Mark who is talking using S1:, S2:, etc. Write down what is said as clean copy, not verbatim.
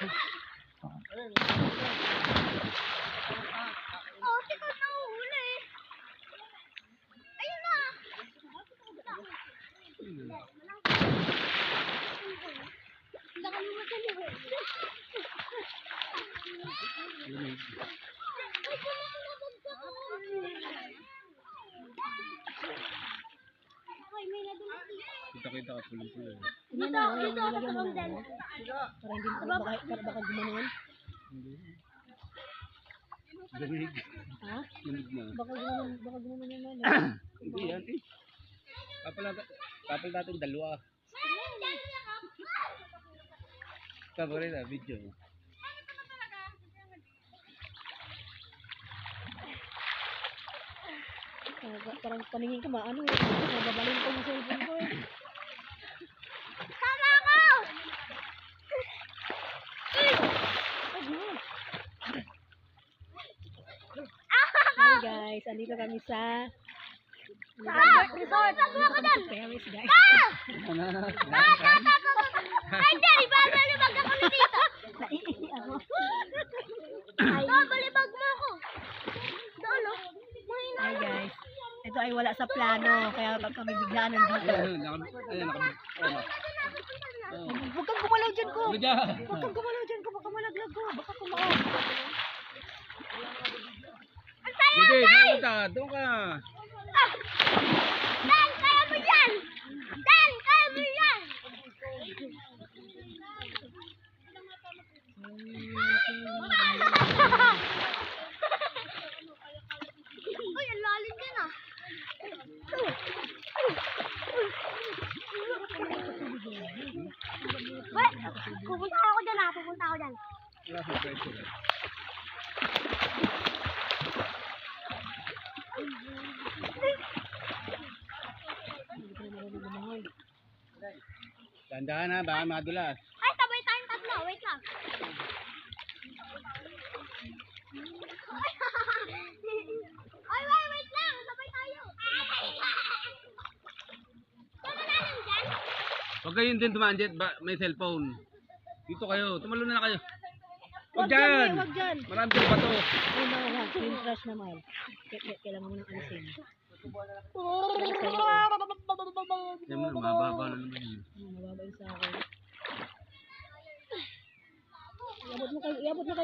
S1: Oh, tika na huli. Ayun na. Baka naman sa libo.
S2: Kita-kita ka pulang-pulang.
S1: Dito sa tabang dyan.
S3: Para baka gumanon.
S2: Lamig.
S3: Ha?
S2: Lamig na.
S3: Baka gumanon naman.
S2: Hindi yan eh. Kapal natin dalawa. Kapal rin na video.
S3: Parang paningin ka maano eh. Nababalin ko yung cellphone ko eh.
S1: Sama ako!
S3: Hi guys, andito kami sa
S1: Resort! Ako dyan!
S3: Paris guys.
S1: Ay, Jerry, babalibag ako na dito!
S3: Naiihi ako.
S1: Babalibag mo ako! Dolo?
S3: Hi guys. Ito ay wala sa plano, kaya pag kami biglaan nandito. Huwag kang gumalaw dyan ko. Huwag kang gumalaw dyan ko, baka malaglag ko. Baka kumao.
S2: Hindi, saan ka? Doon ka.
S1: Dan, kaya mo yan! Dan, kaya mo yan! Uy, ang lalim yan ah! Wait, pupunta ako dyan ah, pupunta ako dyan.
S2: Wala sa pressure. Tandaan na, baka madulas.
S1: Ay, sabay tayong tatlo, wait lang. Ay, wait lang, sabay tayo. Saan na natin dyan?
S2: Huwag kayong din dumaan dyan, may cellphone. Dito kayo, tumalon na kayo. Huwag dyan!
S3: Huwag dyan.
S2: Marami dyan bato.
S3: Ay, wag. Yung trash naman. Kailangan mo nang alisin.
S2: Yan mo, mababa na naman yun.
S3: Mababa yung sa akin. Iabot mo kayo.